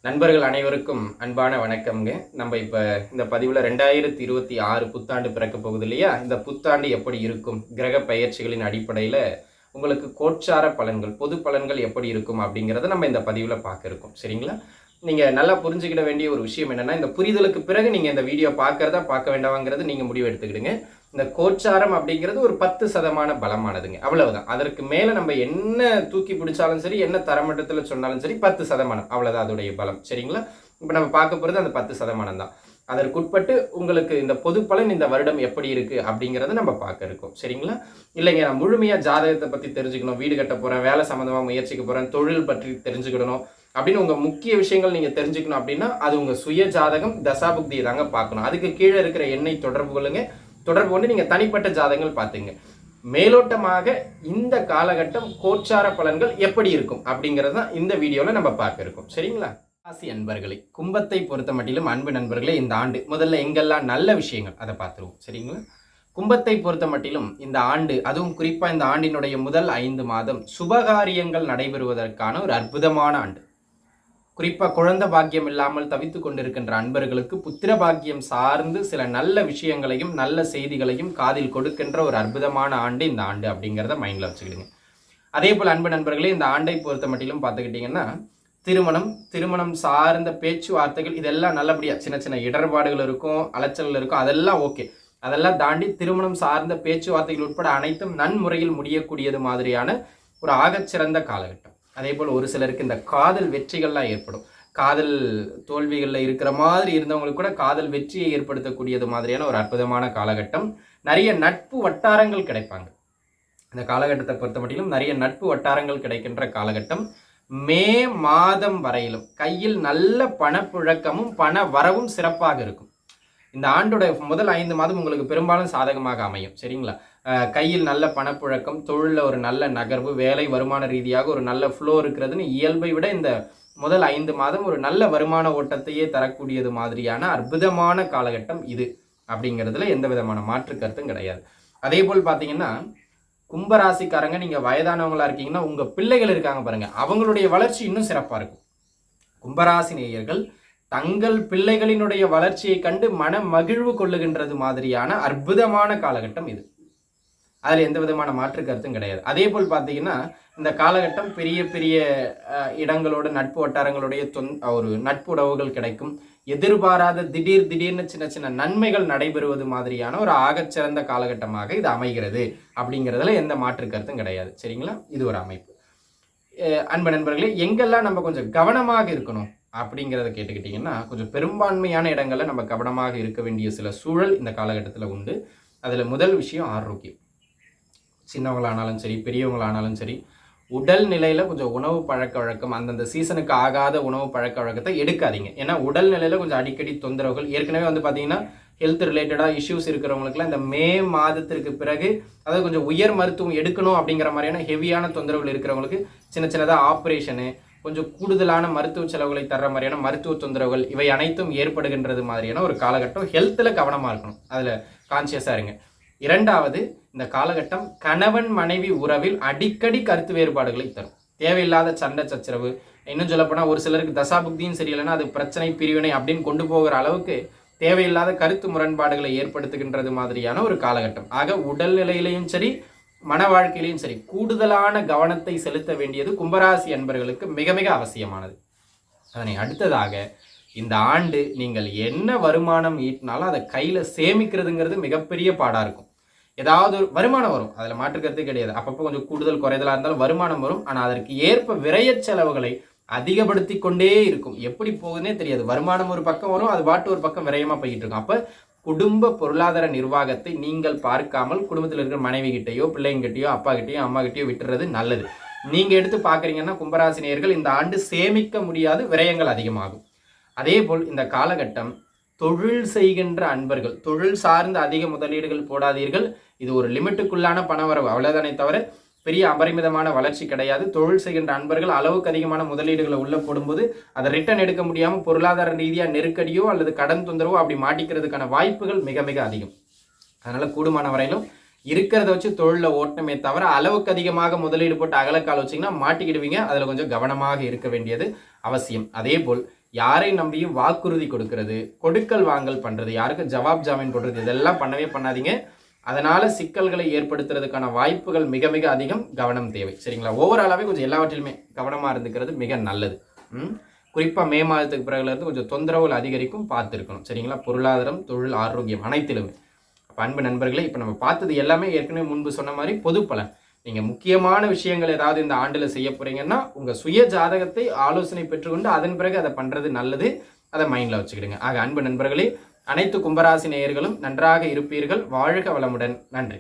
நண்பர்கள் அனைவருக்கும் அன்பான வணக்கம்ங்க. நம்ம இப்போ இந்த பதிவில் 2026 புத்தாண்டு பிறக்க போகுது இல்லையா? இந்த புத்தாண்டு எப்படி இருக்கும்? கிரக பெயர்ச்சிகளின் அடிப்படையில் உங்களுக்கு கோட்சார பலன்கள், பொது பலன்கள் எப்படி இருக்கும் அப்படிங்கிறத நம்ம இந்த பதிவில் பார்க்க இருக்கோம். சரிங்களா? நீங்கள் நல்லா புரிஞ்சுக்கிட வேண்டிய ஒரு விஷயம் என்னென்னா, இந்த புரிதலுக்கு பிறகு நீங்கள் இந்த வீடியோ பார்க்குறதா பார்க்க வேண்டாமாங்கிறது நீங்கள் முடிவு எடுத்துக்கிடுங்க. இந்த கோச்சாரம் அப்படிங்கிறது ஒரு 10% பலமானதுங்க, அவ்வளவுதான். அதற்கு மேலே நம்ம என்ன தூக்கி பிடிச்சாலும் சரி, என்ன தரமட்டத்தில் சொன்னாலும் சரி, 10% அவ்வளோதான் அதோடைய பலம். சரிங்களா? இப்போ நம்ம பார்க்க போகிறது அந்த 10% தான். அதற்குட்பட்டு உங்களுக்கு இந்த பொது பலன் இந்த வருடம் எப்படி இருக்கு அப்படிங்கிறத நம்ம பார்க்க இருக்கோம். சரிங்களா? இல்லைங்க, நான் முழுமையாக ஜாதகத்தை பற்றி தெரிஞ்சுக்கணும், வீடு கட்ட போகிறேன், வேலை சம்மந்தமாக முயற்சிக்க போகிறேன், தொழில் பற்றி தெரிஞ்சுக்கிடணும் அப்படின்னு உங்கள் முக்கிய விஷயங்கள் நீங்கள் தெரிஞ்சுக்கணும் அப்படின்னா அது உங்கள் சுய ஜாதகம் தசாபுக்தியை தாங்க பார்க்கணும். அதுக்கு கீழே இருக்கிற எண்ணை தொடர்பு கொண்டு நீங்கள் தனிப்பட்ட ஜாதகங்கள் பார்த்துங்க. மேலோட்டமாக இந்த காலகட்டம் கோச்சார பலன்கள் எப்படி இருக்கும் அப்படிங்கிறது தான் இந்த வீடியோவில் நம்ம பார்க்க இருக்கோம். சரிங்களா? ராசி அன்பர்களே, கும்பத்தை பொறுத்த மட்டிலும் அன்பு நண்பர்களே, இந்த ஆண்டு முதல்ல எங்கெல்லாம் நல்ல விஷயங்கள் அதை பார்த்துருவோம். சரிங்களா? கும்பத்தை பொறுத்த மட்டிலும் இந்த ஆண்டு, அதுவும் குறிப்பாக இந்த ஆண்டினுடைய முதல் 5 மாதம் சுபகாரியங்கள் நடைபெறுவதற்கான ஒரு அற்புதமான ஆண்டு. குறிப்பாக குழந்தை பாக்கியம் இல்லாமல் தவித்து கொண்டிருக்கின்ற அன்பர்களுக்கு புத்திர பாக்கியம் சார்ந்து சில நல்ல விஷயங்களையும் நல்ல செய்திகளையும் காதில் கொடுக்கின்ற ஒரு அற்புதமான ஆண்டு இந்த ஆண்டு அப்படிங்கிறத மைண்டில் வச்சுக்கிடுங்க. அதே போல் அன்பு நண்பர்களே, இந்த ஆண்டை பொறுத்த மட்டிலும் பார்த்துக்கிட்டிங்கன்னா திருமணம் சார்ந்த பேச்சுவார்த்தைகள் இதெல்லாம் நல்லபடியாக சின்ன சின்ன இடர்பாடுகள் இருக்கும், அலைச்சல்கள் இருக்கும், அதெல்லாம் ஓகே. அதெல்லாம் தாண்டி திருமணம் சார்ந்த பேச்சுவார்த்தைகள் உட்பட அனைத்தும் நன்முறையில் முடியக்கூடியது மாதிரியான ஒரு ஆகச்சிறந்த காலகட்டம். அதே போல் ஒரு சிலருக்கு இந்த காதல் வெற்றிகள்லாம் ஏற்படும். காதல் தோல்விகளில் இருக்கிற மாதிரி இருந்தவங்களுக்கு கூட காதல் வெற்றியை ஏற்படுத்தக்கூடியது மாதிரியான ஒரு அற்புதமான காலகட்டம். நிறைய நட்பு வட்டாரங்கள் கிடைப்பாங்க. இந்த காலகட்டத்தை பொறுத்த மட்டிலும் நிறைய நட்பு வட்டாரங்கள் கிடைக்கின்ற காலகட்டம். மே மாதம் வரையிலும் கையில் நல்ல பணப்புழக்கமும் பண வரவும் சிறப்பாக இருக்கும். இந்த ஆண்டோட முதல் 5 மாதம் உங்களுக்கு பெரும்பாலும் சாதகமாக அமையும். சரிங்களா? கையில் நல்ல பணப்புழக்கம், தொழிலில் ஒரு நல்ல நகர்வு, வேலை வருமான ரீதியாக ஒரு நல்ல ஃப்ளோ இருக்கிறதுன்னு இயல்பை விட இந்த முதல் 5 மாதம் ஒரு நல்ல வருமான ஓட்டத்தையே தரக்கூடியது மாதிரியான அற்புதமான காலகட்டம் இது அப்படிங்கிறதுல எந்த விதமான மாற்று கருத்தும் கிடையாது. அதே போல் பார்த்தீங்கன்னா, கும்பராசிக்காரங்க நீங்கள் வயதானவங்களா இருக்கீங்கன்னா உங்கள் பிள்ளைகள் இருக்காங்க பாருங்க, அவங்களுடைய வளர்ச்சி இன்னும் சிறப்பாக இருக்கும். கும்பராசி நேயர்கள் தங்கள் பிள்ளைகளினுடைய வளர்ச்சியை கண்டு மன மகிழ்வு கொள்ளுகின்றது மாதிரியான அற்புதமான காலகட்டம் இது. அதில் எந்த விதமான மாற்று கருத்தும் கிடையாது. அதே போல் பார்த்தீங்கன்னா, இந்த காலகட்டம் பெரிய பெரிய இடங்களோட நட்பு வட்டாரங்களுடைய ஒரு நட்பு உறவுகள் கிடைக்கும். எதிர்பாராத திடீர்னு சின்ன சின்ன நன்மைகள் நடைபெறுவது மாதிரியான ஒரு ஆகச்சிறந்த காலகட்டமாக இது அமைகிறது அப்படிங்கிறதுல எந்த மாற்று கருத்தும் கிடையாது. சரிங்களா? இது ஒரு அமைப்பு. அன்பு நண்பர்களே, எங்கெல்லாம் நம்ம கொஞ்சம் கவனமாக இருக்கணும் அப்படிங்கிறத கேட்டுக்கிட்டிங்கன்னா, கொஞ்சம் பெரும்பான்மையான இடங்களில் நம்ம கவனமாக இருக்க வேண்டிய சில சூழல் இந்த காலகட்டத்தில் உண்டு. அதில் முதல் விஷயம் ஆரோக்கியம். சின்னவங்களானாலும் சரி, பெரியவங்களானாலும் சரி, உடல் நிலையில் கொஞ்சம் உணவு பழக்க வழக்கம், அந்தந்த சீசனுக்கு ஆகாத உணவு பழக்க வழக்கத்தை எடுக்காதீங்க. ஏன்னா உடல் நிலையில் கொஞ்சம் அடிக்கடி தொந்தரவுகள் ஏற்கனவே பார்த்தீங்கன்னா ஹெல்த் ரிலேட்டடாக இஷ்யூஸ் இருக்கிறவங்களுக்குலாம் இந்த மே மாதத்திற்கு பிறகு, அதாவது கொஞ்சம் உயர் மருத்துவம் எடுக்கணும் அப்படிங்கிற மாதிரியான ஹெவியான தொந்தரவுகள் இருக்கிறவங்களுக்கு சின்ன சின்னதாக ஆப்ரேஷனு, கொஞ்சம் கூடுதலான மருத்துவ செலவுகளை தர்ற மாதிரியான மருத்துவ தொந்தரவுகள் இவை அனைத்தும் ஏற்படுகின்றது மாதிரியான ஒரு காலகட்டம். ஹெல்த்தில் கவனமாக இருக்கணும், அதில் கான்சியஸாக இருங்க. இரண்டாவது, இந்த காலகட்டம் கணவன் மனைவி உறவில் அடிக்கடி கருத்து வேறுபாடுகளை தரும். தேவையில்லாத சண்டை சச்சரவு, இன்னும் சொல்லப்போனால் ஒரு சிலருக்கு தசாபுக்தியும் சரியில்லைன்னா அது பிரச்சனை பிரிவினை அப்படின்னு கொண்டு போகிற அளவுக்கு தேவையில்லாத கருத்து முரண்பாடுகளை ஏற்படுத்துகின்றது மாதிரியான ஒரு காலகட்டம். ஆக உடல்நிலையிலையும் சரி, மன வாழ்க்கையிலையும் சரி, கூடுதலான கவனத்தை செலுத்த வேண்டியது கும்பராசி அன்பர்களுக்கு மிக மிக அவசியமானது. அதனை அடுத்ததாக, இந்த ஆண்டு நீங்கள் என்ன வருமானம் ஈட்டினாலும் அதை கையில் சேமிக்கிறதுங்கிறது மிகப்பெரிய பாடாக இருக்கும். ஏதாவது ஒரு வருமானம் வரும், அதில் மாற்றுக்கருத்து கிடையாது. அப்பப்போ கொஞ்சம் கூடுதல் குறைதலாக இருந்தாலும் வருமானம் வரும். ஆனால் அதற்கு ஏற்ப விரய செலவுகளை அதிகப்படுத்தி கொண்டே இருக்கும். எப்படி போகுதுன்னே தெரியாது. வருமானம் ஒரு பக்கம் வரும், அது பாட்டு ஒரு பக்கம் விரயமாக போய்கிட்டு இருக்கும். அப்போ குடும்ப பொருளாதார நிர்வாகத்தை நீங்கள் பார்க்காமல் குடும்பத்தில் இருக்கிற மனைவி கிட்டையோ பிள்ளைங்கிட்டையோ அப்பா கிட்டையோ அம்மா கிட்டையோ விட்டுறது நல்லது. நீங்கள் எடுத்து பார்க்குறீங்கன்னா கும்பராசினியர்கள் இந்த ஆண்டு சேமிக்க முடியாது, விரயங்கள் அதிகமாகும். அதே போல் இந்த காலகட்டம் தொழில் செய்கின்ற அன்பர்கள், தொழில் சார்ந்த அதிக முதலீடுகள் போடாதீர்கள். இது ஒரு லிமிட்டுக்குள்ளான பணவரவு, அவ்வளோதானே தவிர பெரிய அபரிமிதமான வளர்ச்சி கிடையாது. தொழில் செய்கின்ற அன்பர்கள் அளவுக்கு அதிகமான முதலீடுகளை உள்ள போடும்போது அதை ரிட்டர்ன் எடுக்க முடியாமல் பொருளாதார ரீதியாக நெருக்கடியோ அல்லது கடன் தொந்தரவோ அப்படி மாட்டிக்கிறதுக்கான வாய்ப்புகள் மிக மிக அதிகம். அதனால் கூடுமான வரையிலும் இருக்கிறத வச்சு தொழிலில் ஓட்டமே தவிர அளவுக்கு அதிகமாக முதலீடு போட்டு அகலக்கால் வச்சிங்கன்னா மாட்டிக்கிடுவீங்க. அதில் கொஞ்சம் கவனமாக இருக்க வேண்டியது அவசியம். அதே போல் யாரை நம்பியும் வாக்குறுதி கொடுக்கறது, கொடுக்கல் வாங்கல் பண்ணுறது, யாருக்கும் ஜவாப் ஜாமீன் கொடுறது, இதெல்லாம் பண்ணவே பண்ணாதீங்க. அதனால் சிக்கல்களை ஏற்படுத்துறதுக்கான வாய்ப்புகள் மிக மிக அதிகம். கவனம் தேவை. சரிங்களா? ஓவராலாகவே கொஞ்சம் எல்லாவற்றிலுமே கவனமாக இருந்துக்கிறது மிக நல்லது. குறிப்பாக மே மாதத்துக்கு பிறகுலேருந்து கொஞ்சம் தொந்தரவுகள் அதிகரிக்கும், பார்த்துருக்கணும். சரிங்களா? பொருளாதாரம், தொழில், ஆரோக்கியம் அனைத்திலுமே. அப்போ அன்பு நண்பர்களே, இப்போ நம்ம பார்த்தது எல்லாமே ஏற்கனவே முன்பு சொன்ன மாதிரி பொது பலன். நீங்கள் முக்கியமான விஷயங்கள் ஏதாவது இந்த ஆண்டில் செய்ய போகிறீங்கன்னா உங்கள் சுய ஜாதகத்தை ஆலோசனை பெற்றுக்கொண்டு அதன் பிறகு அதை பண்ணுறது நல்லது. அதை மைண்டில் வச்சுக்கிடுங்க. ஆக அன்பு நண்பர்களே, அனைத்து கும்பராசி நேயர்களும் நன்றாக இருப்பீர்கள். வாழ்க வளமுடன். நன்றி.